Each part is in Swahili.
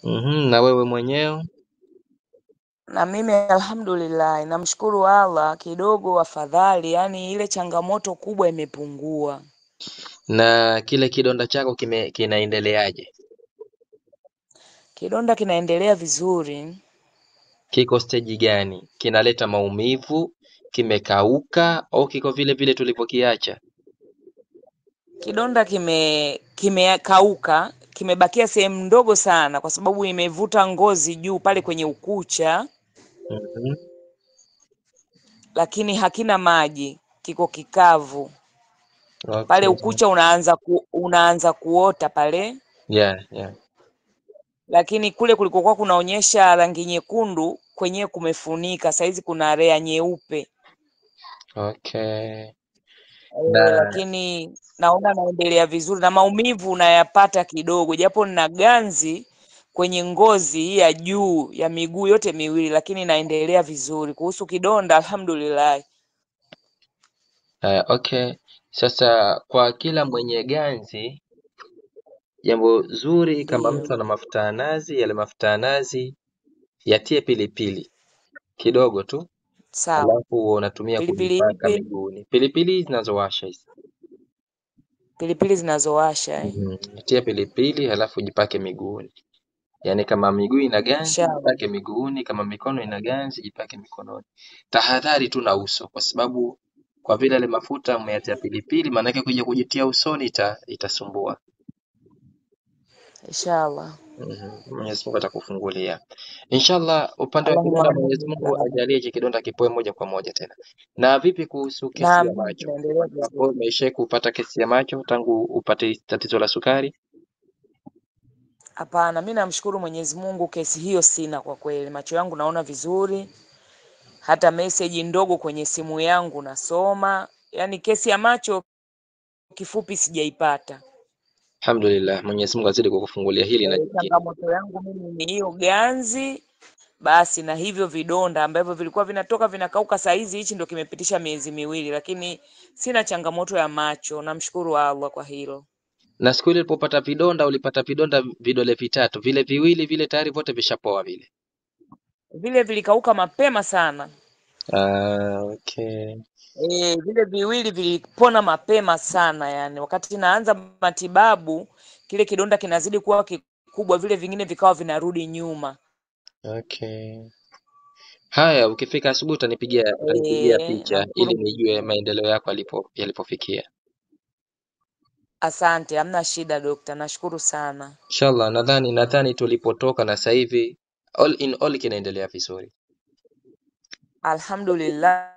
Na wewe mwenyewe? Na mimi alhamdulillah, namshukuru Allah kidogo afadhali, yani ile changamoto kubwa imepungua. Na kile kidonda chako kinaendeleaje? Kidonda kinaendelea vizuri. Kiko stage gani? Kinaleta maumivu, kimekauka au kiko vile vile tulivyokiacha? Kidonda kimekauka, kimebakia sehemu ndogo sana kwa sababu imevuta ngozi juu pale kwenye ukucha, Mhm. lakini hakina maji, kiko kikavu. Pale Okay. ukucha unaanza kuota pale, Yeah. lakini kule kulikokuwa kunaonyesha rangi nyekundu kwenyewe kumefunika, saizi kuna area nyeupe. Okay. Na Lakini naona naendelea vizuri na maumivu unayapata kidogo, japo nina ganzi kwenye ngozi hii ya juu ya miguu yote miwili, lakini naendelea vizuri. Kuhusu kidonda, alhamdulillah. okay. Sasa kwa kila mwenye ganzi, jambo zuri kama Ndio, mtu ana mafuta ya nazi, yale mafuta ya nazi yatie pilipili kidogo tu, sawa. alafu unatumia Pilipili kujipaka ipi? miguuni. Pilipili zinazowasha hizi. Pilipili zinazowasha Tia pilipili halafu jipake miguuni. Yaani kama miguu ina ganzi inshallah. jipake miguuni, kama mikono ina ganzi jipake mikononi. Tahadhari tu na uso, kwa sababu kwa vile ile mafuta umeyatia pilipili, maana yake kuja kujitia usoni itasumbua. Inshallah. Mwenyezi Mungu atakufungulia. Inshallah, upande wa Allahumma kidonda Mwenyezi amin ya Mungu rabbi. ajalie kidonda kipoe moja kwa moja tena. Na vipi kuhusu kesi ya Naamini macho? kinaendelea Hapo vizuri. umeisha kupata kesi ya macho tangu upate tatizo la sukari? Hapana, mimi namshukuru Mwenyezi Mungu, kesi hiyo sina kwa kweli. Macho yangu naona vizuri, hata message ndogo kwenye simu yangu nasoma. Yaani kesi ya macho kifupi sijaipata. Alhamdulillah, Mwenyezi Mungu azidi kukufungulia hili na jingine. Changamoto yangu mimi ni hiyo ganzi basi, na hivyo vidonda ambavyo vilikuwa vinatoka vinakauka, saa hizi hichi ndo kimepitisha miezi miwili, lakini sina changamoto ya macho. Namshukuru Allah kwa hilo. Na siku ile ulipopata vidonda ulipata vidonda vidole vitatu, vile viwili vile tayari vote vishapoa vile. Vile vilikauka mapema sana. Okay. Vile viwili vilipona mapema sana, yani wakati naanza matibabu kile kidonda kinazidi kuwa kikubwa, vile vingine vikawa vinarudi nyuma. Okay. Haya, ukifika asubuhi utanipigia picha Namshukuru ili Mwenyezi nijue Mungu. maendeleo yako yalipofikia. Asante, hamna shida dokta, nashukuru sana. Inshallah, nadhani tulipotoka na sasa hivi all in all kinaendelea vizuri. Alhamdulillah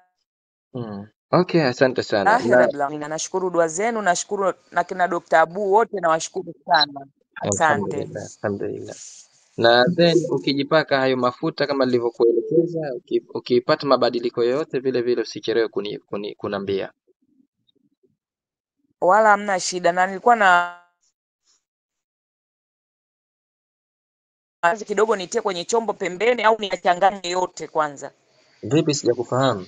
Okay, asante sana. rabbil alamin. Nashukuru dua zenu, nashukuru na kina Dokta Abu wote nawashukuru sana. Asante. Alhamdulillah. Na then ukijipaka hayo mafuta kama nilivyokuelekeza, ukipata mabadiliko yoyote vile vile usichelewe kunambia. Wala hamna shida, na nilikuwa na kidogo nitie kwenye chombo pembeni au niachanganye yote kwanza. Vipi, sijakufahamu?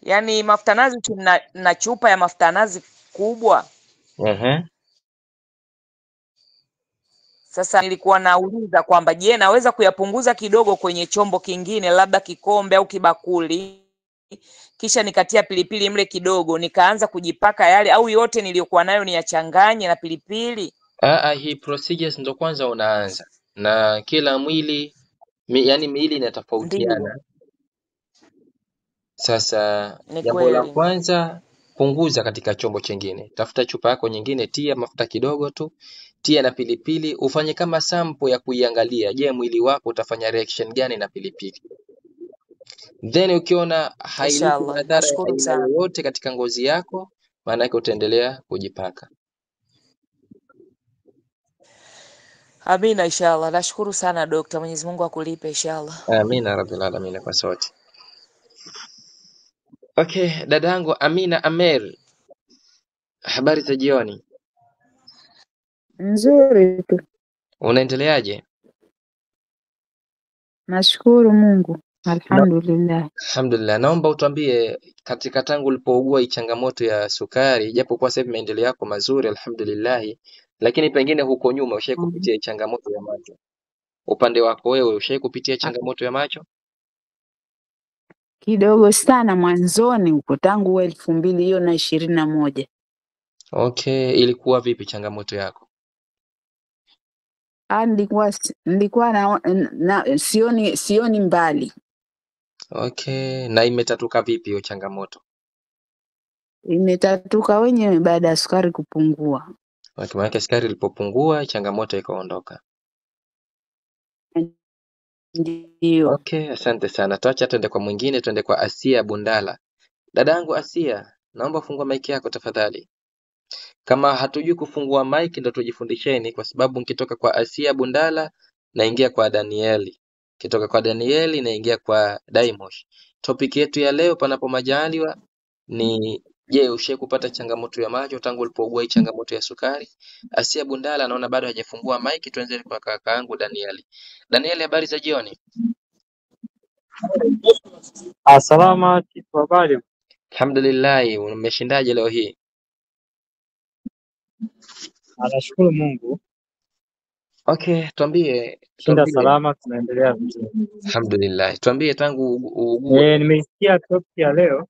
Yaani mafuta nazi na chupa ya mafuta nazi kubwa. Sasa nilikuwa nauliza kwamba je, naweza kuyapunguza kidogo kwenye chombo kingine, labda kikombe au kibakuli, kisha nikatia pilipili mle kidogo, nikaanza kujipaka yale, au yote niliyokuwa nayo niyachanganye na pilipili? Hii procedures ndo kwanza unaanza, na kila mwili yani miili Ndiyo, inatofautiana. Sasa ni jambo la kweli. kwanza, punguza katika chombo chingine, tafuta chupa yako nyingine, tia mafuta kidogo tu, tia na pilipili, ufanye kama sample ya kuiangalia, je, mwili wako utafanya reaction gani na pilipili. Then ukiona haileti Inshallah, madhara ya nashukuru aina sana. yoyote katika ngozi yako, maana yake utaendelea kujipaka. Amina, inshallah. Nashukuru sana dokta, Mwenyezi Mungu akulipe inshallah. Amina rabbil alamin kwa sote. Okay, dadangu Amina Amer, habari za jioni. Nzuri tu, Unaendeleaje? nashukuru Mungu, alhamdulillah. Alhamdulillah. Naomba utuambie katika tangu ulipougua hii changamoto ya sukari, japo kwa sasa hivi maendeleo yako mazuri alhamdulillah, Lakini pengine huko nyuma ushawahi Mhm. kupitia changamoto ya macho. Upande wako wewe ushawahi kupitia Ah, changamoto ya macho? kidogo sana mwanzoni huko tangu 2021. Okay, ilikuwa vipi changamoto yako? Nilikuwa sioni mbali. Okay, na imetatuka vipi hiyo changamoto? Imetatuka wenyewe baada ya sukari kupungua. Okay, maana sukari ilipopungua changamoto ikaondoka. Ndio. Okay, asante sana. Tuacha tuende kwa mwingine, tuende kwa Asia Bundala. Dadangu Asia, naomba fungua mic yako tafadhali. Kama hatujui kufungua mic ndo tujifundisheni, kwa sababu nikitoka kwa Asia Bundala naingia kwa Danieli, kitoka kwa Danieli naingia kwa Daimosh. Topic yetu ya leo panapo majaliwa ni je, ushawahi kupata changamoto ya macho tangu ulipougua hii changamoto ya sukari? Asia Bundala naona bado hajafungua mic, tuanze kwa kakaangu Danieli. Danieli, habari za jioni? Salama, Chifu, habari? Alhamdulillah, umeshindaje leo hii? Nashukuru Mungu, Okay, tuambie shinda salama, tunaendelea vizuri. Alhamdulillah. Tuambie tangu ugue. Nimeisikia topic ya leo.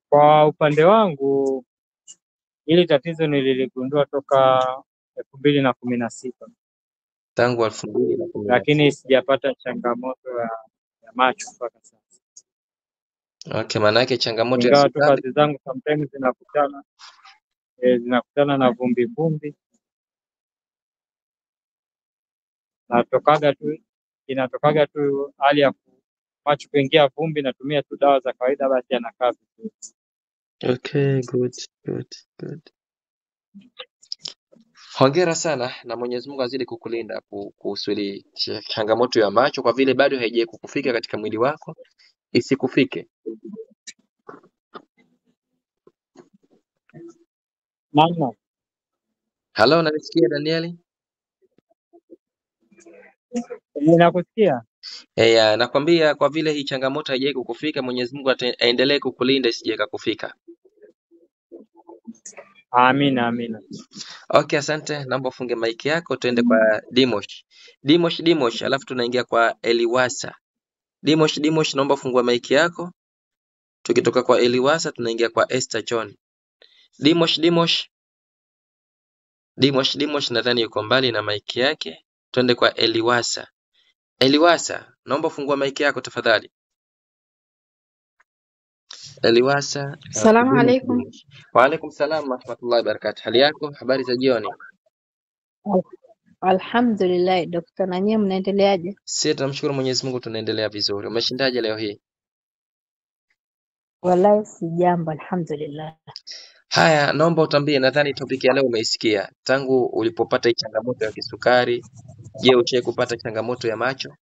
Kwa upande wangu hili tatizo nililigundua toka 2016 Tangu 2016. lakini sijapata changamoto ya macho mpaka sasa. Okay, maana yake changamoto ya Ingawa tu sukari. kazi zangu sometimes zinakutana na vumbi, inatokaga tu hali ya macho kuingia vumbi, natumia tu dawa za kawaida, basi yanakaa vizuri. Okay, good. Hongera sana na Mwenyezi Mungu azidi kukulinda kuhusu changamoto ya macho, kwa vile bado haijawahi kukufika katika mwili wako, isikufike. Naam. Halo, unanisikia Danieli? Nakusikia. Nakwambia kwa vile hii changamoto haijawahi kukufika, Mwenyezi Mungu aendelee kukulinda isije kukufika. Amina. Okay, asante. Naomba ufunge mic yako tuende kwa Dimosh, alafu tunaingia kwa Eliwasa. Dimosh, naomba fungua mic yako. Tukitoka kwa Eliwasa tunaingia kwa Esther John. Dimosh nadhani yuko mbali na mic yake. Tuende kwa Eliwasa, naomba fungua mic yako tafadhali. Eliwasa. Salamu alaikum. Wa alaikum salam wa rahmatullahi wa barakatuh. Hali yako? Habari za jioni? Alhamdulillah, Dokta, na nyie mnaendeleaje? Sisi tunamshukuru Mwenyezi Mungu tunaendelea vizuri. Umeshindaje leo hii? Wallahi si jambo, alhamdulillah. Haya, naomba utambie, nadhani topic ya leo umeisikia. Tangu ulipopata hii changamoto ya kisukari, je, ushawahi kupata changamoto ya macho?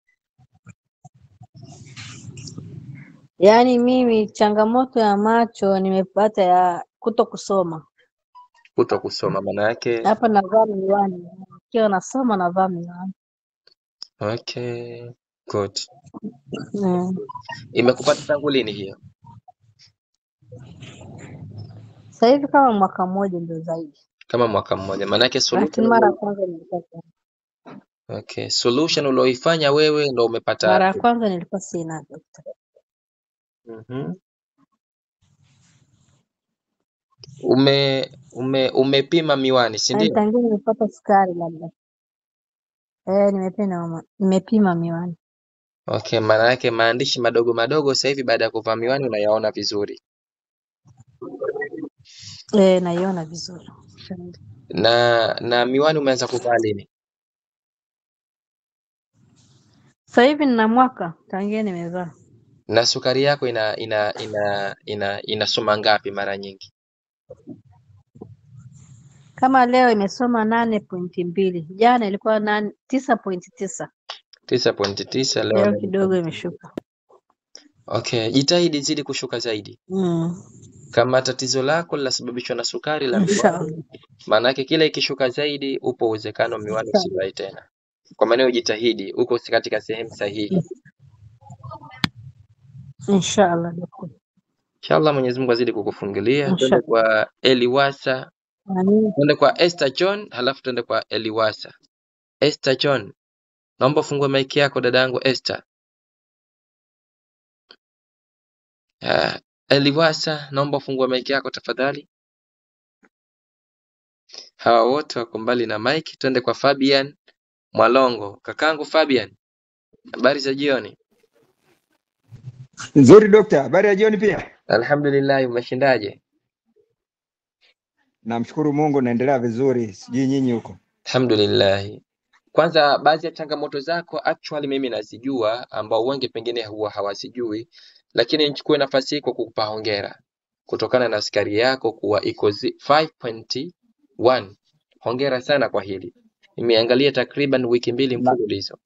Yaani mimi changamoto ya macho nimepata ya kuto kusoma. Kuto kusoma maana yake? Hapa navaa miwani. Nikiwa nasoma navaa miwani. Okay, good. Imekupata tangu lini hiyo? Sasa hivi kama mwaka mmoja ndio zaidi. Kama mwaka mmoja. Maana yake solution mara kwanza nilipata. Okay, solution ulioifanya wewe ndio umepata. Mara ya kwanza nilikuwa sina, Dokta. Umepima miwani, si ndio? Tangu nimepata sukari labda. Nimepima miwani. Okay, maana yake maandishi madogo sasa hivi baada ya kuvaa miwani unayaona vizuri. Naiona vizuri. Na miwani umeanza kuvaa lini? Sasa hivi nina mwaka tangia nimevaa. Na sukari yako inasoma ngapi mara nyingi? Kama leo imesoma 8.2. Jana ilikuwa 9.9. 9.9 leo kidogo imeshuka. Okay, jitahidi zidi kushuka zaidi. Kama tatizo lako linasababishwa na sukari la miwani, maana yake kila ikishuka zaidi upo uwezekano miwani usivae tena. Kwa maana ujitahidi, uko katika sehemu sahihi. Inshallah. Inshallah Mwenyezi Mungu azidi kukufungulia. Twende Inshallah. kwa Eliwasa, Amin. twende kwa Esther John, halafu twende kwa Eliwasa. Esther John, naomba ufungue mic yako dadangu Esther. Eliwasa, naomba ufungue mic yako tafadhali. Hawa wote wako mbali na mic. Twende kwa Fabian Mwalongo. Kakangu Fabian, habari za jioni? Nzuri dokta, habari ya jioni pia. Alhamdulillah, umeshindaje? Namshukuru Mungu naendelea vizuri, sijui nyinyi huko. Alhamdulillah. Kwanza baadhi ya changamoto zako actually mimi nazijua, ambao wengi pengine huwa hawasijui, lakini nichukue nafasi hii kwa kukupa hongera kutokana na sukari yako kuwa iko 5.1. Hongera sana kwa hili. Nimeangalia takriban wiki 2 mfululizo.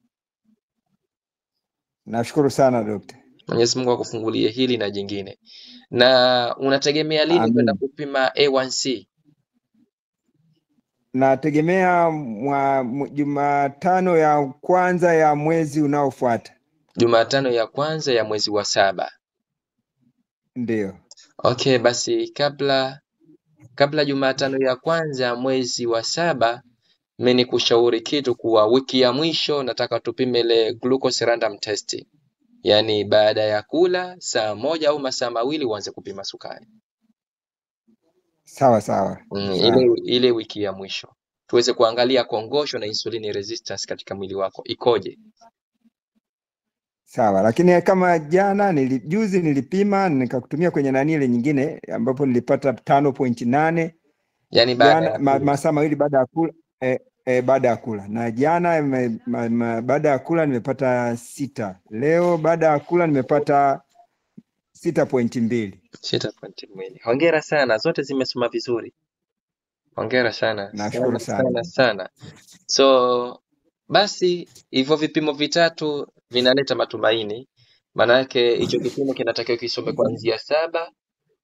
Nashukuru sana dokta. Mwenyezi Mungu akufungulie hili na jingine. Na unategemea lini kwenda Amin. kupima A1C? Nategemea Jumatano ya kwanza ya mwezi unaofuata. Jumatano ya kwanza ya mwezi wa 7. Ndio. Okay, basi kabla Jumatano ya kwanza ya mwezi wa 7, mimi nikushauri kitu kuwa wiki ya mwisho nataka tupime ile glucose random test. Yaani baada ya kula saa 1 au masaa mawili uanze kupima sukari. Sawa sawa. Ile wiki ya mwisho. Tuweze kuangalia kongosho na insulin resistance katika mwili wako ikoje. Sawa, lakini kama juzi nilipima nikakutumia kwenye nani ile nyingine ambapo nilipata 5.8. Yaani baada masaa mawili baada ya kula baada ya kula. Na jana baada ya kula nimepata 6. Leo baada ya kula nimepata 6.2. 6.2. Hongera sana, zote zimesoma vizuri. Hongera sana. Nashukuru sana. So basi hivyo vipimo vitatu vinaleta matumaini. Maana yake hicho kipimo kinatakiwa kisome kuanzia 7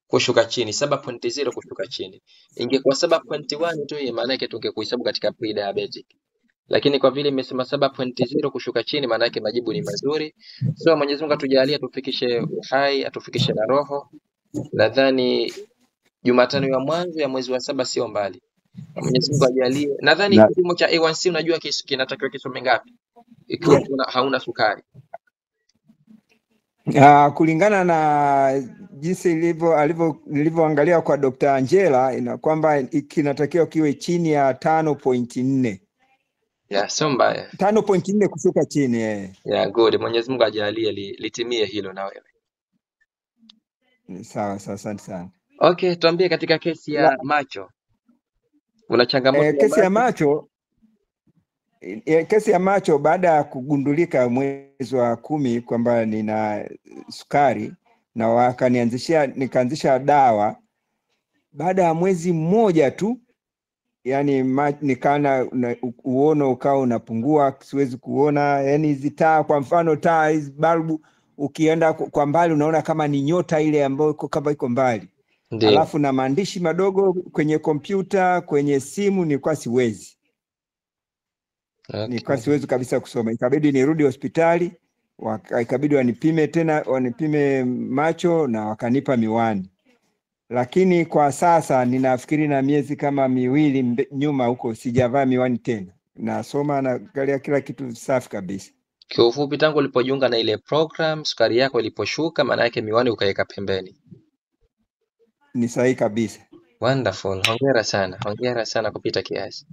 kushuka chini, 7.0 kushuka chini. Ingekuwa 7.1 tu, maana yake tungekuhesabu katika pre-diabetic. Lakini kwa vile imesema 7.0 kushuka chini, maana yake majibu ni mazuri. So Mwenyezi Mungu atujalie atufikishe uhai, atufikishe na roho. Nadhani Jumatano ya mwanzo ya mwezi wa 7 sio mbali. Mwenyezi Mungu ajalie. Nadhani kipimo cha A1C unajua kinatakiwa kisome ngapi ikiwa hauna sukari? Kulingana na jinsi nilivyoangalia kwa Dr. Angela ina kwamba kinatakiwa kiwe chini ya 5.4. Yeah, sio mbaya. 5.4 kushuka chini Yeah, good. Mwenyezi Mungu ajalie litimie hilo na wewe. Sawa, asante sana. Okay, tuambie katika kesi ya macho. Una changamoto kesi ya macho baada ya kugundulika mwezi wa 10 kwamba nina sukari na nikaanzisha dawa. Baada ya mwezi mmoja tu, yani nikaona uono ukawa unapungua, siwezi kuona, yani hizi taa, kwa mfano taa hizi bulb ukienda kwa mbali unaona kama ni nyota ile ambayo kama iko mbali. Alafu na maandishi madogo kwenye kompyuta, kwenye simu nilikuwa siwezi. Okay. Nilikuwa siwezi kabisa kusoma. Ikabidi nirudi hospitali, ikabidi wanipime macho na wakanipa miwani. Lakini kwa sasa ninafikiri na miezi kama 2 nyuma huko sijavaa miwani tena. Nasoma na angalia kila kitu safi kabisa. Kwa ufupi, tangu ulipojiunga na ile program, sukari yako iliposhuka, maana yake miwani ukaweka pembeni. Ni sahihi kabisa. Wonderful. Hongera sana kupita kiasi.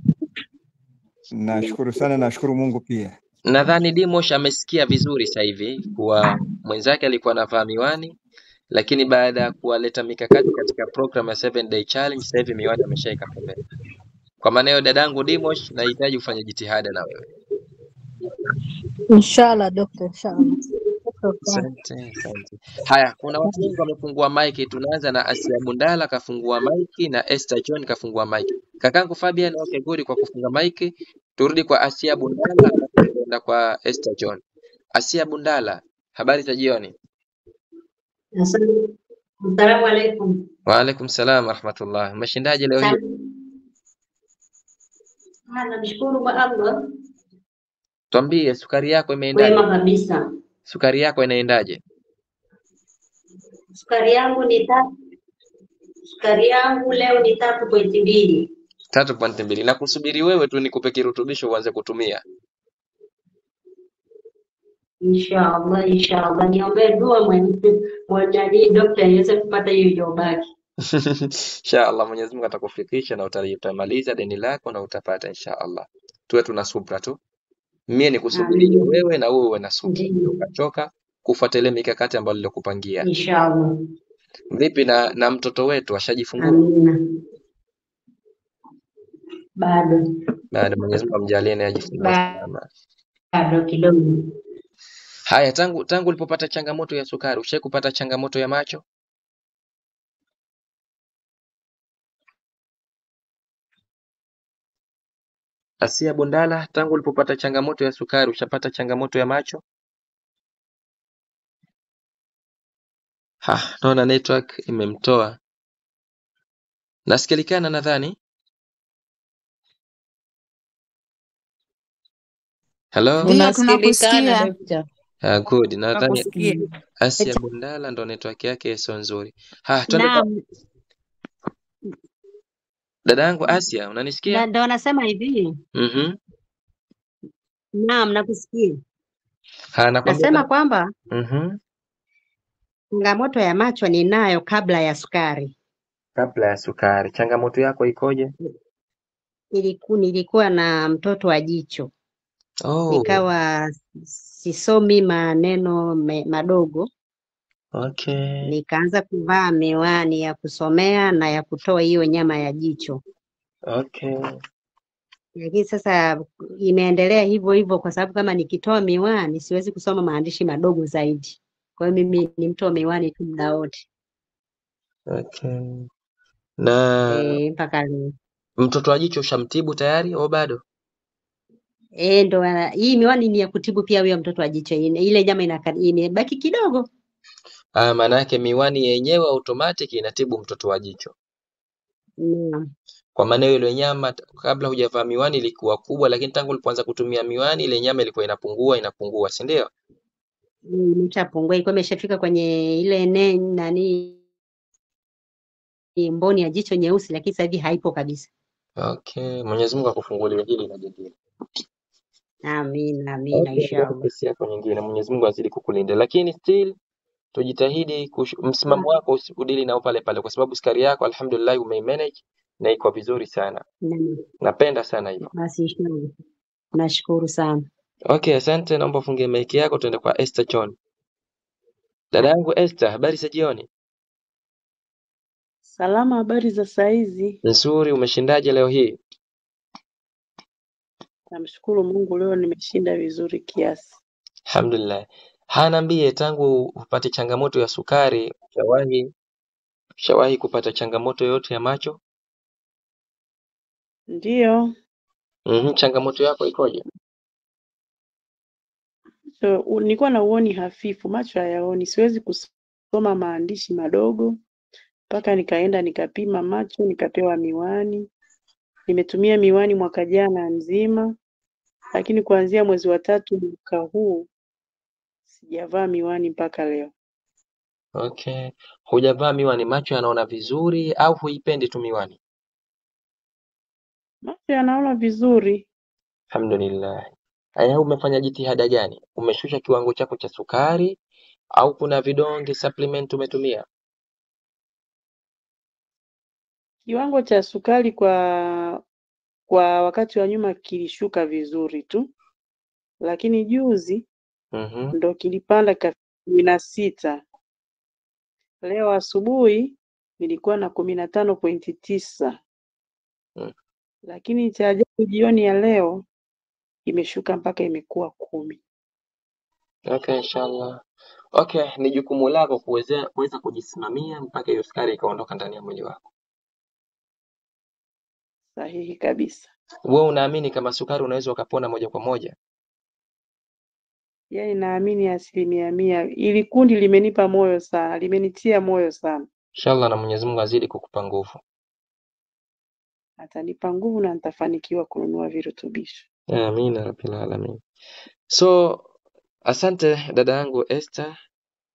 Nashukuru sana, nashukuru Mungu pia. Nadhani Dimosh amesikia vizuri sasa hivi kuwa mwenzake alikuwa anavaa miwani, lakini baada ya kuwaleta mikakati katika program ya 7 day challenge, sasa hivi miwani ameshaika pembeni. Kwa maana hiyo dadangu Dimosh, nahitaji ufanye jitihada na wewe. Inshallah doctor, inshallah. Asante. Haya, kuna watu wengi wamefungua mic. Tunaanza na Asia Bundala kafungua mic na Esther John kafungua mic. Kakangu Fabian, okay good kwa kufunga mic. Turudi kwa Asia Bundala na kwa Esther John. Asia Bundala, habari za jioni? Assalamu alaykum. Wa alaykum salam wa rahmatullah. Umeshindaje leo hii? Nashukuru kwa Allah. Tuambie sukari yako imeendaje? Wema kabisa. Sukari yako inaendaje? Sukari yangu ni sukari yangu leo ni 3.2. 3.2. Na kusubiri wewe tu nikupe kirutubisho uanze kutumia. Inshallah, inshallah. Niombee dua mwenye dokta aweze kupata hiyo iliyobaki. Inshallah Mwenyezi Mungu atakufikisha na utamaliza deni lako na utapata inshallah. Tuwe tuna subra tu. Mimi nikusubirie Amin. wewe na wewe uwe na subra. Ndiyo. Ukachoka kufuatilia mikakati ambayo nilikupangia. Inshallah. Vipi na mtoto wetu ashajifungua? Amina. Bado. Bado Mwenyezi Mungu amjalie na ajifungue salama. Bado kidogo. Haya, tangu ulipopata changamoto ya sukari, ushawahi kupata changamoto ya macho? Asia Bundala, tangu ulipopata changamoto ya sukari, ushapata changamoto ya macho? Naona network imemtoa. Nasikilikana nadhani? Hello? Ndio, Unasikilikana tunakusikia. dokta? Good. Nadhani Nakusikia. Asia Bundala ndo network yake sio nzuri. Twende kwa Naam, dada yangu Asia, unanisikia? ndo nasema hivi. Naam, nakusikia. Nakwambia Nasema kwamba changamoto ya macho ninayo kabla ya sukari. kabla ya sukari. Changamoto yako ikoje? Nilikuwa na mtoto wa jicho, Oh, nikawa sisomi maneno madogo, okay. nikaanza kuvaa miwani ya kusomea na ya kutoa hiyo nyama ya jicho. Okay. Lakini sasa imeendelea hivyo hivyo, kwa sababu kama nikitoa miwani siwezi kusoma maandishi madogo zaidi. Kwa hiyo mimi ni mtu wa miwani tu muda wote. Okay. Na Mpaka leo. mtoto wa jicho ushamtibu tayari au bado? Ndo hii miwani ni ya kutibu pia huyo mtoto wa jicho. Ile nyama imebaki kidogo. Maana yake miwani yenyewe automatic inatibu mtoto wa jicho. Naam. Kwa maana ile nyama kabla hujavaa miwani ilikuwa kubwa, lakini tangu ulipoanza kutumia miwani ile nyama ilikuwa inapungua, si ndio? Imeshapungua, ilikuwa imeshafika kwenye ile mboni ya jicho nyeusi, lakini sasa hivi haipo kabisa. Okay, Mwenyezi Mungu akufungulie hili na jingine. Amina, Okay, inshallah. kesi yako nyingine Mwenyezi Mungu azidi kukulinda, lakini still tujitahidi msimamo wako usikudili nao pale pale, kwa sababu sukari yako alhamdulillah umeimanage na iko vizuri sana. Napenda sana hivyo. Basi inshallah. Nashukuru sana. Okay, asante. Naomba ufungie mic yako tuende kwa Esther John. Dada yangu Esther, habari za jioni? Salama, habari za saizi? Nzuri, umeshindaje leo hii? Namshukuru Mungu, leo nimeshinda vizuri kiasi. Alhamdulillah. Niambie, tangu upate changamoto ya sukari, ushawahi kupata changamoto yote ya macho? Ndiyo. Changamoto yako ikoje? Nilikuwa na uoni hafifu, macho hayaoni, siwezi kusoma maandishi madogo, mpaka nikaenda nikapima macho, nikapewa miwani. Nimetumia miwani mwaka jana nzima, lakini kuanzia mwezi wa 3 mwaka huu sijavaa miwani mpaka leo. Okay. Hujavaa miwani, macho yanaona vizuri au huipendi tu miwani? Macho yanaona vizuri. Alhamdulillah. Haya, umefanya jitihada gani? Umeshusha kiwango chako cha sukari au kuna vidonge supplement umetumia? Kiwango cha sukari kwa wakati wa nyuma kilishuka vizuri tu, lakini juzi ndo kilipanda 16. Leo asubuhi nilikuwa na 15.9. Lakini cha ajabu jioni ya leo imeshuka mpaka imekuwa 10. Okay, inshallah. Okay, ni jukumu lako kuweza kujisimamia mpaka hiyo sukari ikaondoka ndani ya mwili wako. Sahihi kabisa. Wewe unaamini kama sukari unaweza ukapona moja kwa moja? Yaani naamini 100%. Ili kundi limenipa moyo sana, limenitia moyo sana. Inshallah, na Mwenyezi Mungu azidi kukupa nguvu. Atanipa nguvu na nitafanikiwa kununua virutubisho. Amina rabbil alamin. So, asante dada yangu Esther.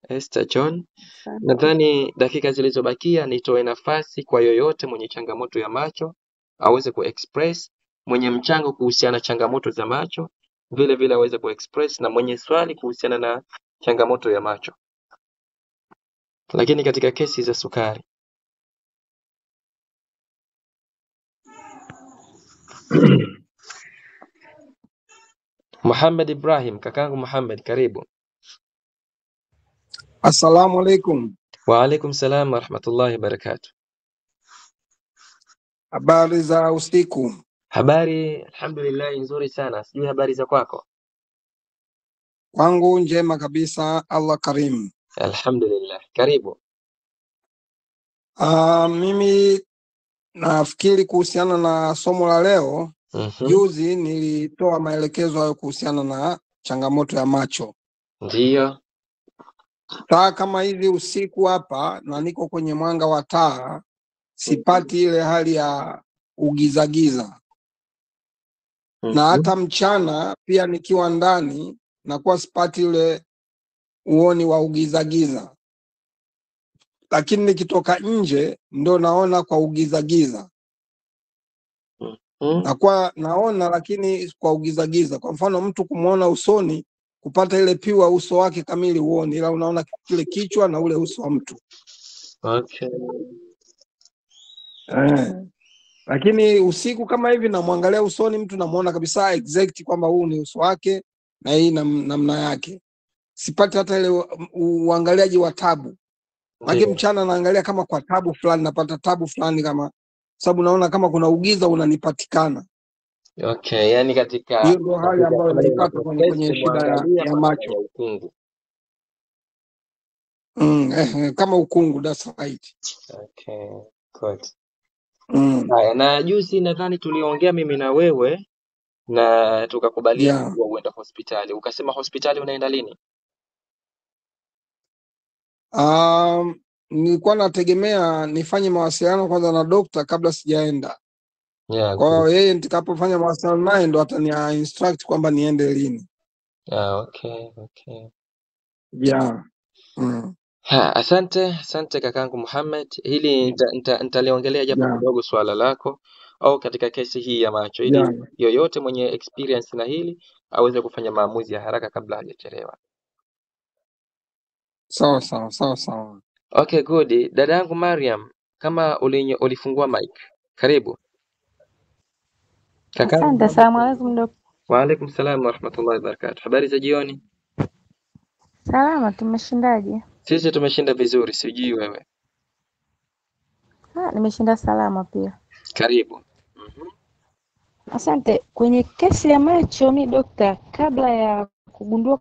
Esther John. Asante. Nadhani dakika zilizobakia nitoe nafasi kwa yoyote mwenye changamoto ya macho aweze kuexpress, mwenye mchango kuhusiana na changamoto za macho vile vile aweze kuexpress, na mwenye swali kuhusiana na changamoto ya macho. Lakini katika kesi za sukari Muhammad Ibrahim, kakangu Muhammad, karibu. Assalamu alaikum. Wa alaikum salam wa rahmatullahi wa barakatuh. Habari za usiku? Habari alhamdulillah nzuri sana. Sijui habari za kwako? Kwangu njema kabisa, Allah karim. Alhamdulillah. Karibu. Mimi nafikiri kuhusiana na somo la leo, juzi nilitoa maelekezo hayo kuhusiana na changamoto ya macho. Ndiyo. Taa kama hizi usiku hapa na niko kwenye mwanga wa taa, sipati ile hali ya ugizagiza. Na hata mchana pia nikiwa ndani nakuwa sipati ile uoni wa ugizagiza. Lakini nikitoka nje ndo naona kwa ugizagiza. Nakuwa naona lakini kwa ugizagiza. Kwa mfano mtu kumuona usoni, kupata ile piwa uso wake kamili uoni, ila unaona kile kichwa na ule uso wa mtu. Okay. Lakini usiku kama hivi namwangalia usoni mtu, namuona kabisa exact kwamba huu ni uso wake na hii namna yake. Sipati hata ile uangaliaji wa tabu. Maki mchana naangalia kama kwa tabu fulani, napata tabu fulani kama sababu naona kama kuna ugiza unanipatikana. Okay, yani katika hiyo ndio hali ambayo naipata kwenye shida ya macho. Ukungu. Kama ukungu, that's right. Okay, good. Haya, na juzi nadhani tuliongea mimi na wewe na tukakubaliana kuwa uenda hospitali. Ukasema hospitali unaenda lini? Nilikuwa nategemea nifanye mawasiliano kwanza na dokta kabla sijaenda. Kwa hiyo yeye nitakapofanya mawasiliano naye ndo atani instruct kwamba niende lini. Okay. Asante kakangu Muhammad. Hili nitaliongelea japo kidogo swala lako au katika kesi hii ya macho ili yoyote mwenye experience na hili aweze kufanya maamuzi ya haraka kabla hajachelewa. Sawa. Okay, good. Dada yangu Mariam, kama ulifungua mic. Karibu. Asante. Asalamu alaykum dokta. Wa alaykum salam wa rahmatullahi wa barakatuh. Habari za jioni? Salama, tumeshindaje? Sisi tumeshinda vizuri, sijui wewe. Nimeshinda salama pia. Karibu. Asante. Kwenye kesi ya macho mi dokta, kabla ya kugundua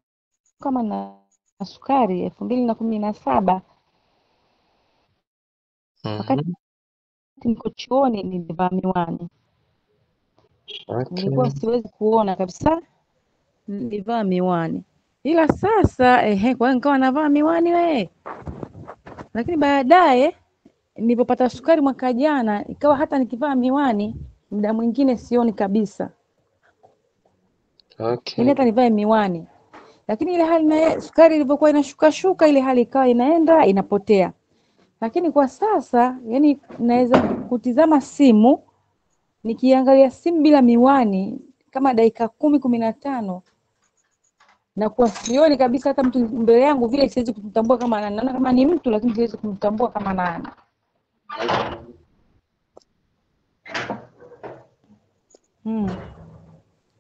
kama na sukari 2017 wakati niko chuoni nilivaa miwani. Nilikuwa siwezi kuona kabisa, nilivaa miwani. Ila sasa kwa hiyo nikawa navaa miwani lakini baadaye nilipopata sukari mwaka jana ikawa hata nikivaa miwani muda mwingine sioni kabisa. Ile hata nivae miwani. Lakini ile hali na sukari ilivyokuwa inashuka ile hali ikawa inaenda inapotea. Lakini kwa sasa yani naweza kutizama simu, nikiangalia simu bila miwani kama dakika 10-15 na kwa sioni kabisa hata mtu mbele yangu, vile siwezi kumtambua kama nani. Naona kama ni mtu lakini siwezi kumtambua kama nani.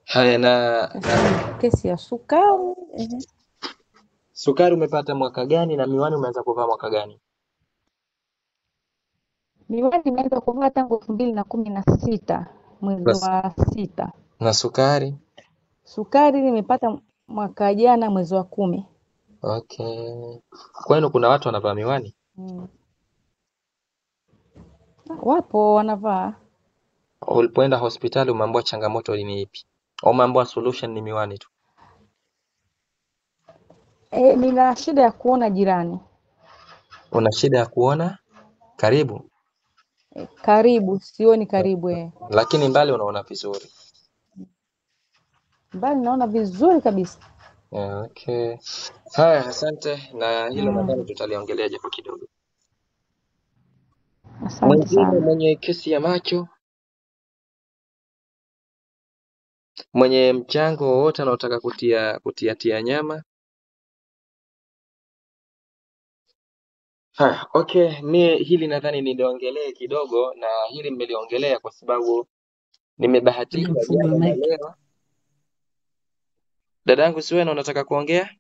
Haya, na kesi ya sukari. Sukari umepata mwaka gani na miwani umeanza kuvaa mwaka gani? Miwani nimeanza kuvaa tangu 2016 mwezi wa 6. Na sukari? Sukari nimepata mwaka jana mwezi wa 10. Okay. Kwani kuna watu wanavaa miwani? Wapo wanavaa. Ulipoenda hospitali umeambiwa changamoto ni ipi? Au umeambiwa solution ni miwani tu? Nina shida ya kuona jirani. Una shida ya kuona karibu? Karibu, sioni karibu Lakini mbali unaona vizuri? Mbali naona vizuri kabisa. Okay. Haya, asante, na hilo nadhani tutaliongelea japo kidogo. Asante Mwingine sana. mwenye kesi ya macho, mwenye mchango wowote anaotaka kutia nyama. Haya, okay, mie hili nadhani niliongelee kidogo, na hili nimeliongelea kwa sababu nimebahatika Mfumo wa jana na mic. leo. Dadangu Suena, unataka kuongea?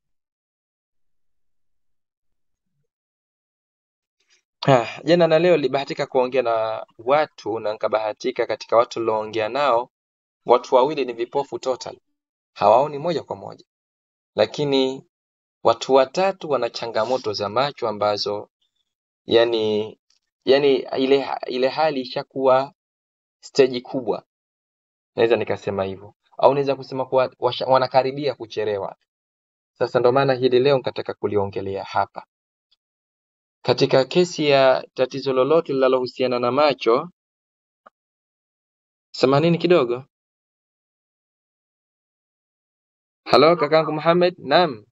Jana na leo nilibahatika kuongea na watu, na nikabahatika katika watu nilioongea nao, watu wawili ni vipofu total, hawaoni moja kwa moja, lakini watu watatu wana changamoto za macho ambazo yani ile hali ishakuwa stage kubwa, naweza nikasema hivyo, au naweza kusema kuwa wanakaribia kuchelewa. Sasa ndo maana hili leo nikataka kuliongelea hapa. Katika kesi ya tatizo lolote linalohusiana na macho, samanini kidogo. Halo kakangu Muhammad. Naam.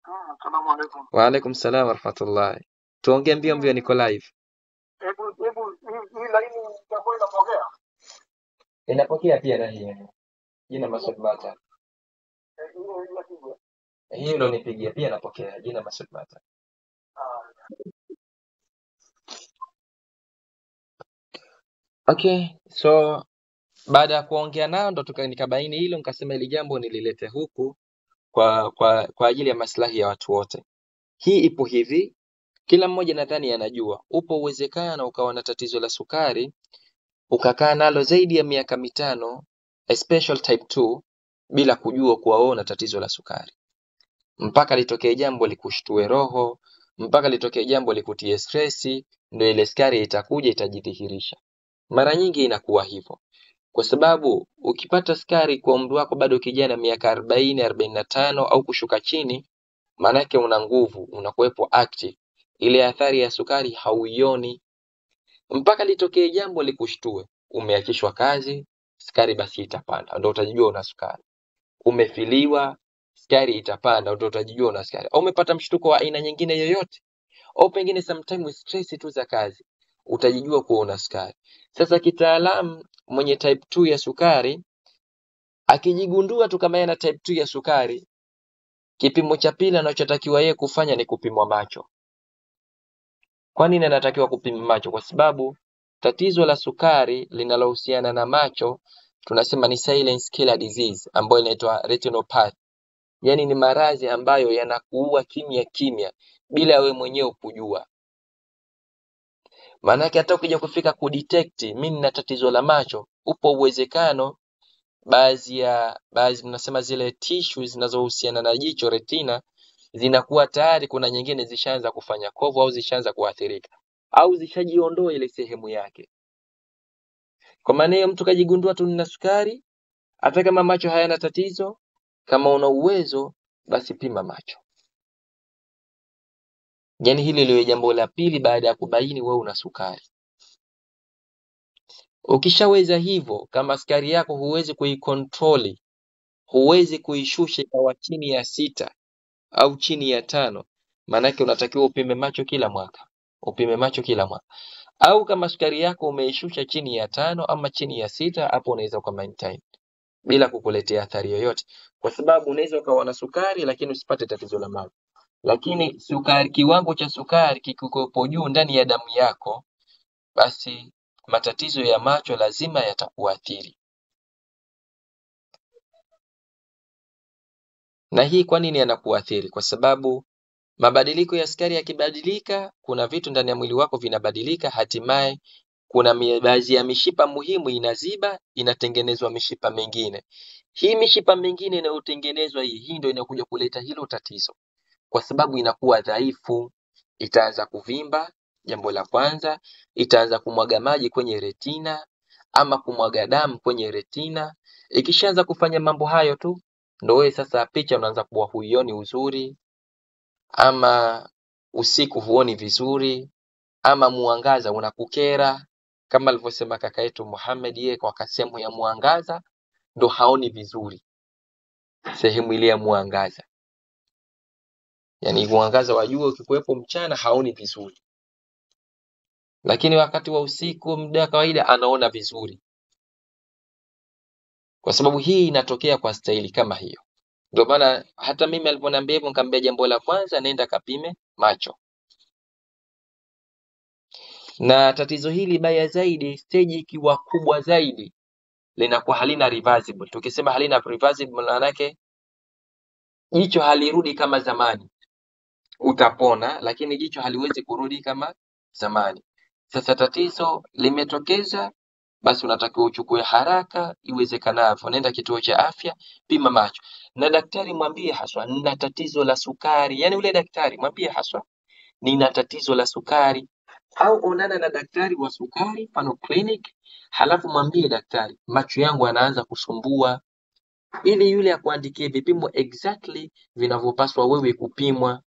Assalamu alaikum. Wa alaikum salam wa rahmatullahi. Tuongee mbio mbio, niko live. Hebu hii laini itakuwa inapokea? Inapokea pia na hii. Jina Masud Mata. Hiyo ndio nipigia pia napokea. Jina Masud Mata. Okay, so baada ya kuongea nao ndo nikabaini hilo, nikasema hili jambo nililete huku kwa ajili ya maslahi ya watu wote. Hii ipo hivi, kila mmoja nadhani anajua, upo uwezekano ukawa na tatizo la sukari, ukakaa nalo zaidi ya miaka 5, especially type 2, bila kujua kuwa wewe una tatizo la sukari. Mpaka litokee jambo likushtue roho, mpaka litokee jambo likutie stressi, ndio ile sukari itakuja itajidhihirisha. Mara nyingi inakuwa hivyo. Kwa sababu ukipata sukari kwa umri wako bado kijana, miaka 40, 45 au kushuka chini, manake una nguvu, unakuwepo active. Ile athari ya sukari hauioni mpaka litokee jambo likushtue. Umeachishwa kazi, sukari basi itapanda, ndio utajijua una sukari. Umefiliwa, sukari itapanda, ndio utajijua una sukari. Au umepata mshtuko wa aina nyingine yoyote, au pengine sometimes stress tu za kazi, utajijua kuwa una sukari. Sasa kitaalamu, mwenye type 2 ya sukari akijigundua tu kama yana type 2 ya sukari, kipimo cha pili anachotakiwa yeye kufanya ni kupimwa macho. Kwa nini anatakiwa kupima macho? Kwa sababu tatizo la sukari linalohusiana na macho tunasema ni silent killer disease, ambayo inaitwa retinopathy. Yani ni maradhi ambayo yanakuua kimya kimya bila wewe mwenyewe kujua. Maana yake hata ukija kufika kudetect mimi nina tatizo la macho, upo uwezekano baadhi tunasema zile tissues zinazohusiana na jicho, retina, zinakuwa tayari kuna nyingine zishaanza kufanya kovu au zishaanza kuathirika au zishajiondoa ile sehemu yake. Kwa maana hiyo mtu kajigundua tu nina sukari, hata kama macho hayana tatizo, kama una uwezo basi pima macho. Yani hili liwe jambo la pili baada ya kubaini wewe una sukari. Ukishaweza hivyo, kama sukari yako huwezi kuikontroli, huwezi kuishusha ikawa chini ya 6 au chini ya 5, maanake unatakiwa upime macho kila mwaka. Upime macho kila mwaka. Au kama sukari yako umeishusha chini ya 5 ama chini ya 6, hapo unaweza kwa maintain bila kukuletea athari yoyote. Kwa sababu unaweza ukawa na sukari lakini usipate tatizo la macho. Lakini sukari, kiwango cha sukari kikikopo juu ndani ya damu yako, basi matatizo ya macho lazima yatakuathiri. Na hii kwa nini yanakuathiri? Kwa sababu mabadiliko ya sukari yakibadilika, kuna vitu ndani ya mwili wako vinabadilika, hatimaye kuna baadhi ya mishipa muhimu inaziba, inatengenezwa mishipa mingine. Hii mishipa mingine inayotengenezwa hii ndio inakuja kuleta hilo tatizo. Kwa sababu inakuwa dhaifu, itaanza kuvimba, jambo la kwanza, itaanza kumwaga maji kwenye retina ama kumwaga damu kwenye retina. Ikishaanza kufanya mambo hayo tu, ndio wewe sasa picha unaanza kuwa huioni uzuri, ama usiku huoni vizuri, ama muangaza unakukera. Kama alivyosema kaka yetu Muhammad, yeye kwa sehemu ya muangaza ndo haoni vizuri, sehemu ile ya muangaza. yani mwangaza wa jua ukikuwepo mchana haoni vizuri, lakini wakati wa usiku muda wa kawaida anaona vizuri, kwa sababu hii inatokea kwa staili kama hiyo. Ndio maana hata mimi aliponiambia hivyo nikamwambia jambo la kwanza nenda kapime macho. Na tatizo hili baya zaidi, stage ikiwa kubwa zaidi, linakuwa halina reversible. Tukisema halina reversible maana yake jicho halirudi kama zamani. Utapona lakini jicho haliwezi kurudi kama zamani. Sasa tatizo limetokeza, basi unatakiwa uchukue haraka iwezekanavyo, nenda kituo cha afya, pima macho. Na daktari mwambie haswa nina tatizo la sukari. Yani ule daktari mwambie haswa nina tatizo la sukari, au onana na daktari wa sukari mfano clinic, halafu mwambie daktari macho yangu yanaanza kusumbua, ili yule akuandikie vipimo exactly vinavyopaswa wewe kupimwa.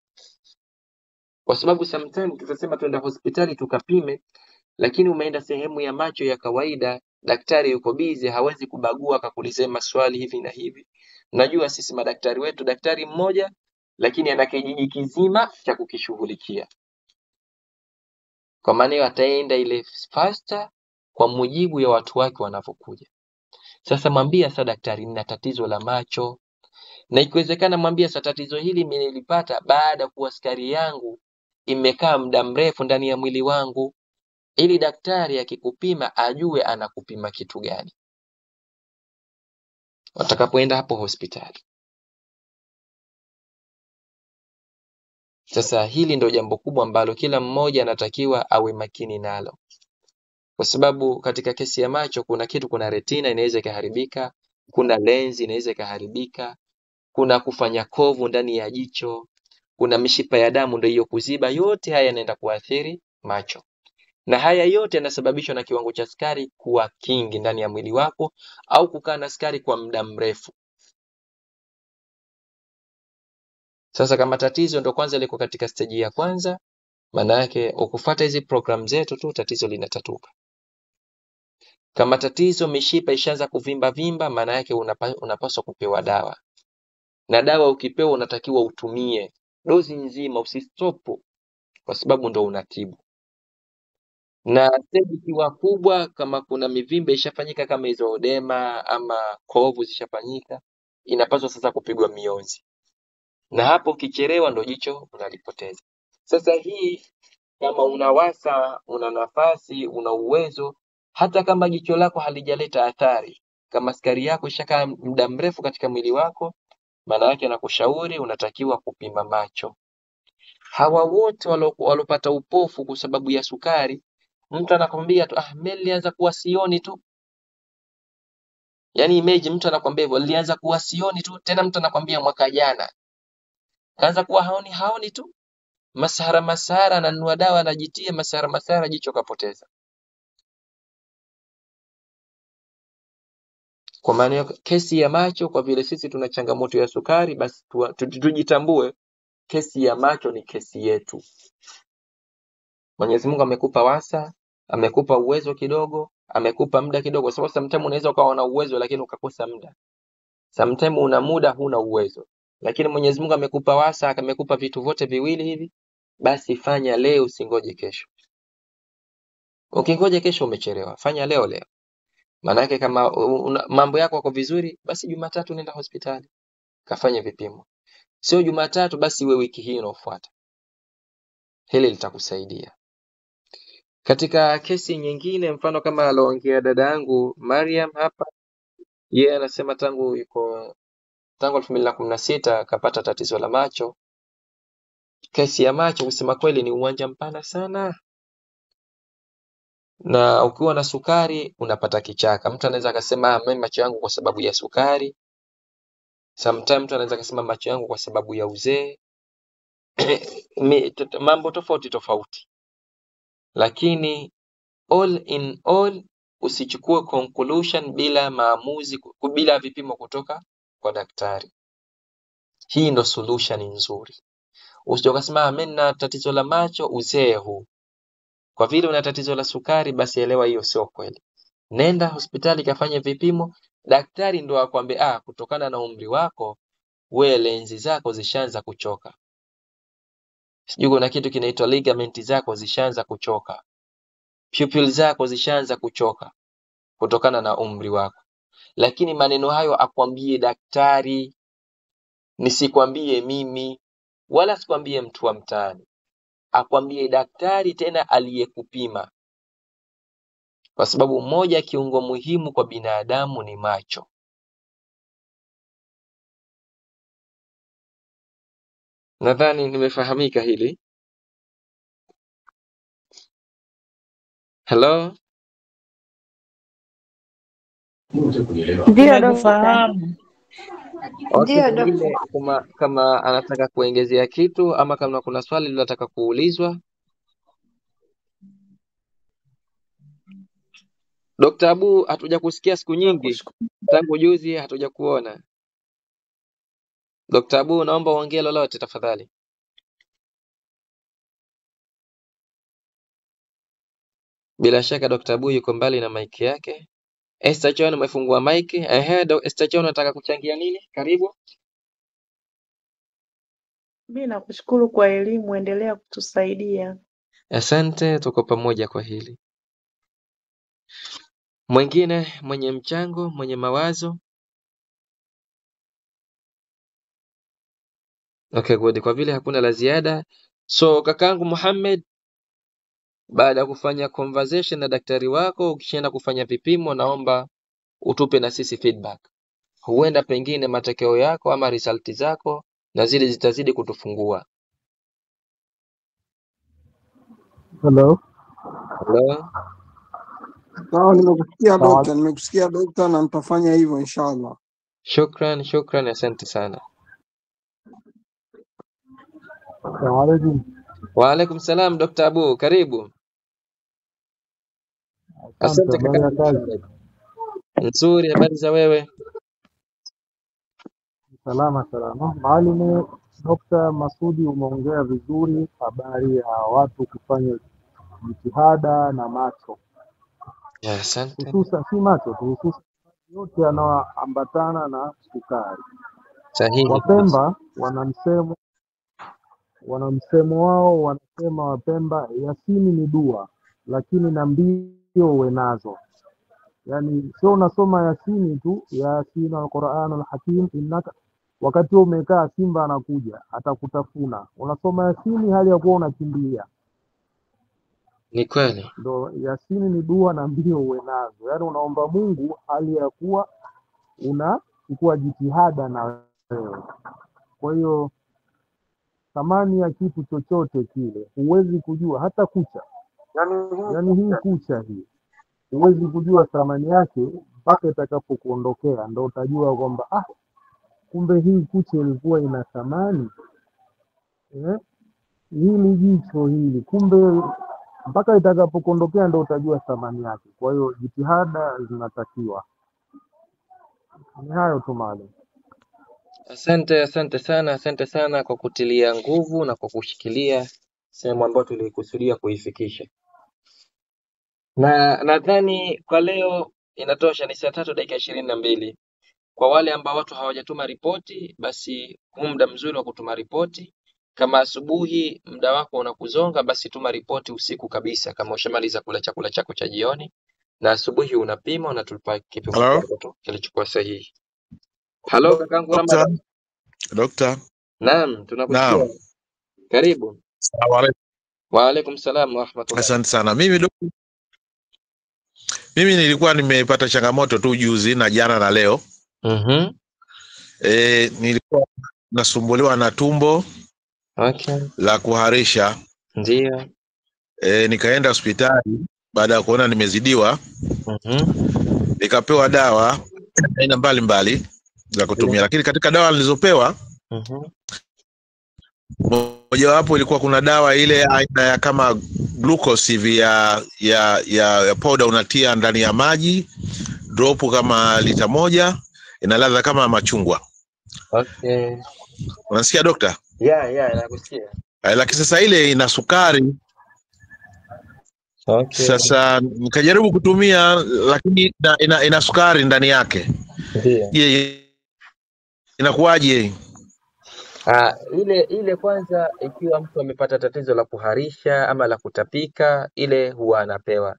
Kwa sababu sometimes tutasema tuenda hospitali tukapime, lakini umeenda sehemu ya macho ya kawaida, daktari yuko busy, hawezi kubagua akakuuliza maswali hivi na hivi. Najua sisi madaktari wetu, daktari mmoja lakini ana kijiji kizima cha kukishughulikia. Kwa maana ataenda ile faster kwa mujibu ya watu wake wanavyokuja. Sasa mwambie sasa daktari nina tatizo la macho, na ikiwezekana mwambie sasa tatizo hili nilipata baada kuwa sukari yangu imekaa muda mrefu ndani ya mwili wangu, ili daktari akikupima ajue anakupima kitu gani watakapoenda hapo hospitali. Sasa hili ndio jambo kubwa ambalo kila mmoja anatakiwa awe makini nalo, kwa sababu katika kesi ya macho kuna retina inaweza ikaharibika, kuna lenzi inaweza ikaharibika, kuna kufanya kovu ndani ya jicho, kuna mishipa ya damu ndio hiyo kuziba. Yote haya yanaenda kuathiri macho, na haya yote yanasababishwa na kiwango cha sukari kuwa kingi ndani ya mwili wako au kukaa na sukari kwa muda mrefu. Sasa kama tatizo ndo kwanza liko katika stage ya kwanza, maana yake ukufuata hizi program zetu tu tatizo linatatuka. Kama tatizo mishipa ishaanza kuvimba vimba, maana yake unapaswa kupewa dawa. Na dawa ukipewa unatakiwa utumie dozi nzima, usistopu, kwa sababu ndo unatibu. Na stage ikiwa kubwa, kama kuna mivimbe ishafanyika kama hizo odema ama kovu zishafanyika, inapaswa sasa kupigwa mionzi. Na hapo ukichelewa ndo jicho unalipoteza. Sasa hii kama unawasa, una nafasi, una uwezo, hata kama jicho lako halijaleta athari, kama sukari yako ishakaa muda mrefu katika mwili wako, maana yake nakushauri unatakiwa kupima macho. Hawa wote walopata upofu kwa sababu ya sukari, mtu anakwambia tu mimi nilianza kuwa sioni tu. Yani imagine mtu anakwambia hivyo, nilianza kuwa sioni tu, tena mtu anakwambia mwaka jana. Kaanza kuwa haoni tu. Masahara ananunua dawa anajitia masahara jicho kapoteza. Kwa maana kesi ya macho, kwa vile sisi tuna changamoto ya sukari, basi tujitambue kesi ya macho ni kesi yetu. Mwenyezi Mungu amekupa wasa, amekupa uwezo kidogo, amekupa muda kidogo. Sababu sometimes unaweza ukawa na uwezo lakini ukakosa muda. Sometimes una muda huna uwezo. Lakini Mwenyezi Mungu amekupa wasa, amekupa vitu vyote viwili hivi, basi fanya leo, usingoje kesho. Ukingoja kesho umechelewa. Fanya leo. Maana yake kama mambo yako yako vizuri, basi Jumatatu nenda hospitali kafanye vipimo. Sio Jumatatu basi iwe wiki hii inayofuata. Hili litakusaidia. Katika kesi nyingine, mfano kama aloongea dada yangu Mariam hapa, yeye anasema tangu 2016 kapata tatizo la macho. Kesi ya macho kusema kweli ni uwanja mpana sana. Na ukiwa na sukari unapata kichaka. Mtu anaweza akasema mimi macho yangu kwa sababu ya sukari. Sometimes mtu anaweza akasema macho yangu kwa sababu ya uzee. Mambo tofauti. Lakini all in all, usichukue conclusion bila maamuzi, bila vipimo kutoka kwa daktari. Hii ndo solution nzuri. Usije ukasema mimi na tatizo la macho uzee huu. Kwa vile una tatizo la sukari, basi elewa hiyo sio kweli. Nenda hospitali kafanye vipimo, daktari ndo akwambie kutokana na umri wako wewe lenzi zako zishaanza kuchoka. Sijui kuna kitu kinaitwa ligament zako zishaanza kuchoka. Pupil zako zishaanza kuchoka kutokana na umri wako. Lakini maneno hayo akwambie daktari, nisikwambie mimi, wala sikwambie mtu wa mtaani. Akwambie daktari, tena aliyekupima. Kwa sababu moja kiungo muhimu kwa binadamu ni macho. Nadhani nimefahamika hili. Hello? Ndio dokta. Nimekufahamu. Okay, Ndio pengine dokta. kama anataka kuongezea kitu ama kama kuna swali linataka kuulizwa. Dr. Abu, hatuja kusikia siku nyingi. Tangu juzi hatuja kuona. Dr. Abu, naomba uongee lolote tafadhali. Bila shaka Dr. Abu yuko mbali na mic yake. Esther John, umefungua mic. Esther John, unataka kuchangia nini? Karibu. Mimi nakushukuru kwa elimu, endelea kutusaidia. Asante, tuko pamoja kwa hili. Mwingine mwenye mchango, mwenye mawazo? Okay, good. Kwa vile hakuna la ziada. So kakangu Muhammad, baada ya kufanya conversation na daktari wako, ukishaenda kufanya vipimo, naomba utupe na sisi feedback. Huenda pengine matokeo yako ama result zako na zile zitazidi kutufungua. Hello. Hello? Sawa, nimekusikia Sawa. dokta, nimekusikia dokta, na nitafanya hivyo inshallah. Shukran, asante sana. Assalamu alaikum. Wa alaikum salam Dr. Abu, karibu. Asante, Asante habari ya kaka kazi? Muhammad. Nzuri, habari za wewe? Salama. Mwalimu Dr. Masudi, umeongea vizuri habari ya watu kufanya jitihada na macho, Ya, asante. hususan si macho tu, hususan yote yanayoambatana na sukari. Sahihi kabisa. Wapemba wana msemo wao, wanasema Wapemba, Yasini ni dua lakini na mbio uwe nazo. Yani sio unasoma Yasini tu, Yasin al-Qur'an al-Hakim innaka, wakati wewe umekaa simba anakuja atakutafuna. Unasoma Yasini hali ya kuwa unakimbia. Ni kweli. Ndo Yasini ni dua na mbio uwe nazo. Yani unaomba Mungu hali ya kuwa unachukua jitihada na wewe. Kwa hiyo thamani ya kitu chochote kile huwezi kujua, hata kucha. Yani hii kucha hii huwezi kujua thamani yake mpaka itakapokuondokea, ndo utajua kwamba kumbe hii kucha ilikuwa ina thamani. Hili jicho hili, kumbe mpaka itakapokuondokea ndo utajua thamani yake. Kwa hiyo jitihada zinatakiwa. Ni hayo tu Maalim. Asante sana kwa kutilia nguvu na kwa kushikilia sehemu ambayo tulikusudia kuifikisha. Na nadhani kwa leo inatosha, ni saa 3:22. Kwa wale ambao watu hawajatuma ripoti, basi huu muda mzuri wa kutuma ripoti. Kama asubuhi muda wako unakuzonga, basi tuma ripoti usiku kabisa kama ushamaliza kula chakula chako cha jioni, na asubuhi unapima, unatupa kipimo Hello? chako kilichokuwa sahihi. Hello kakangu Ramadan. Dokta. Naam, tunakusikia. Naam. Karibu. Assalamu alaikum. Wa alaikum salam wa rahmatullah. Asante sana. Mimi nilikuwa nimepata changamoto tu juzi na jana na leo. Nilikuwa nasumbuliwa na tumbo. Okay. La kuharisha. Ndio. Nikaenda hospitali baada ya kuona nimezidiwa. Nikapewa dawa aina mbalimbali za kutumia, lakini katika dawa nilizopewa mojawapo ilikuwa kuna dawa ile aina ya kama glucose hivi ya powder, unatia ndani ya maji drop kama lita 1, ina ladha kama machungwa. Okay. Unasikia dokta? Yeah, nakusikia. Lakini sasa ile ina sukari. Okay. Sasa nikajaribu kutumia, lakini ina sukari ndani yake. Ndio. Inakuwaje? Ile kwanza, ikiwa mtu amepata tatizo la kuharisha ama la kutapika, ile huwa anapewa,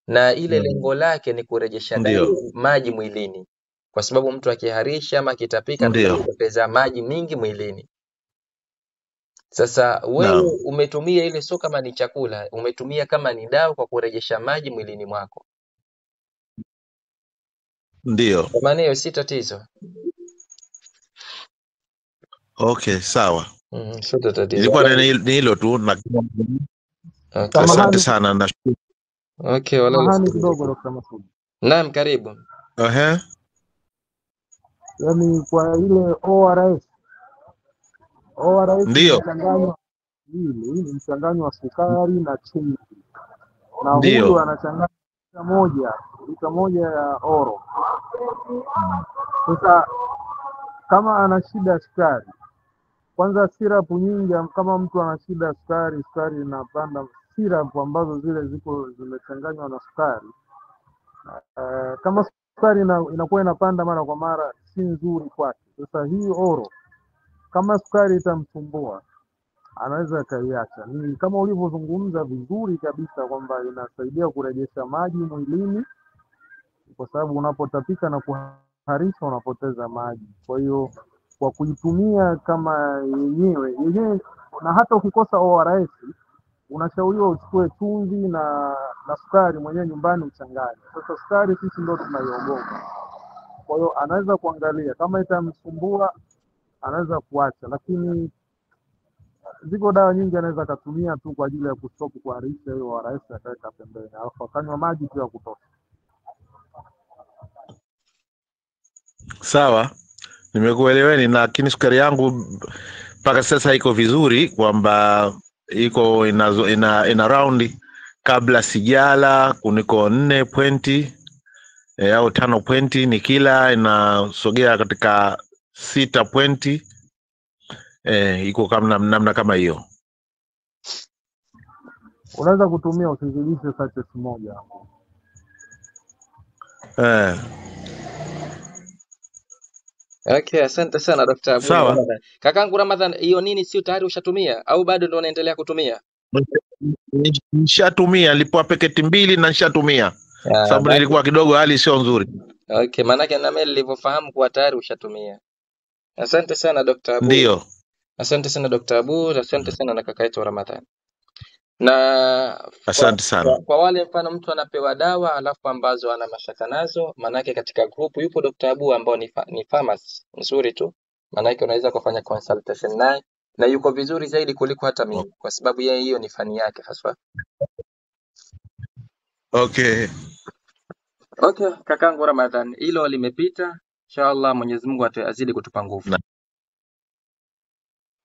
na ile lengo lake ni kurejesha Ndio, maji mwilini, kwa sababu mtu akiharisha ama akitapika anakuwa ndio, amepoteza maji mingi mwilini. Sasa wewe naam, umetumia ile, sio kama ni chakula, umetumia kama ni dawa kwa kurejesha maji mwilini mwako. ndio. Kwa maana hiyo si tatizo. Okay, sawa. Sio tatizo. Ilikuwa ni hilo tu na Okay. asante Samahani, sana, nashukuru. Okay, wala samahani kidogo Dr. Masud. Naam, karibu. Yaani kwa ile ORS Ndio, imechanganywa hii ni mchanganyo wa sukari na chumvi, na huyu ndio. anachanganya lita moja ya oro. Sasa kama ana shida ya sukari, kwanza syrup nyingi, kama mtu ana shida ya sukari inapanda, syrup ambazo zile zimechanganywa na sukari, kama sukari inakuwa inapanda mara kwa mara, si nzuri kwake. Sasa hii oro, kama sukari itamsumbua, anaweza akaiacha. Ni kama ulivyozungumza vizuri kabisa kwamba inasaidia kurejesha maji mwilini, kwa sababu unapotapika na kuharisha unapoteza maji. Kwa hiyo kwa kuitumia kama yenyewe, na hata ukikosa ORS unashauriwa uchukue chumvi na sukari mwenyewe nyumbani uchanganye. Sasa sukari sisi ndio tunaiogopa, kwa hiyo anaweza kuangalia kama itamsumbua, anaweza kuacha, lakini ziko dawa nyingi anaweza akatumia tu kwa ajili ya kustop kuharisha, hiyo ORS akaweka pembeni, alafu akanywa maji tu ya kutosha. Sawa, nimekueleweni, lakini sukari yangu mpaka sasa iko vizuri, kwamba iko ina round kabla sijala kuniko 4 pointi au 5 pointi, nikila inasogea katika 6 pointi. Iko kama namna kama hiyo. Unaweza kutumia, usizidishe sachet moja. Okay, asante sana Dr. Abu Ramadhan. Kakangu Ramadhan, hiyo nini sio tayari ushatumia au bado ndio unaendelea kutumia? Nishatumia, nilipoa paketi 2 na nishatumia. Sababu nilikuwa kidogo hali sio nzuri. Okay, maana na mimi nilivyofahamu kwa tayari ushatumia. Asante sana Dr. Abu. Ndio. Asante sana Dr. Abu, asante sana na kaka yetu Ramadhan. Na asante sana. Kwa wale mfano mtu anapewa dawa alafu ambazo ana mashaka nazo, manake katika group yupo Dr. Abu ambao ni pharmacy nzuri tu, manake unaweza kufanya consultation naye na yuko vizuri zaidi kuliko hata mimi, kwa sababu yeye hiyo ni fani yake haswa. Okay. Okay, kakangu Ramadhan, hilo limepita. Inshallah Mwenyezi Mungu azidi kutupa nguvu.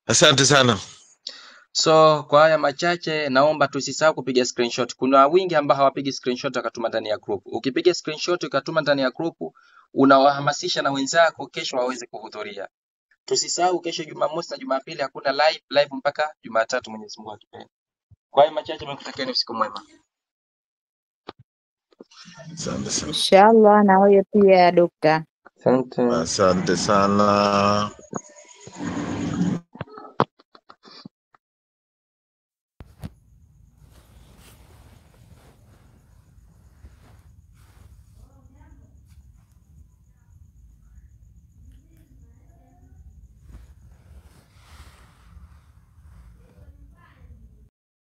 Asante sana. So kwa haya machache naomba tusisahau kupiga screenshot. Kuna wingi ambao hawapigi screenshot akatuma ndani ya group. Ukipiga screenshot ukatuma ndani ya group, unawahamasisha na wenzako kesho waweze kuhudhuria. Tusisahau kesho Jumamosi na Jumapili hakuna live mpaka Jumatatu Mwenyezi Mungu akipenda. Kwa haya machache nimekutakia usiku mwema. Inshallah na wewe pia Dokta. Asante. Asante sana.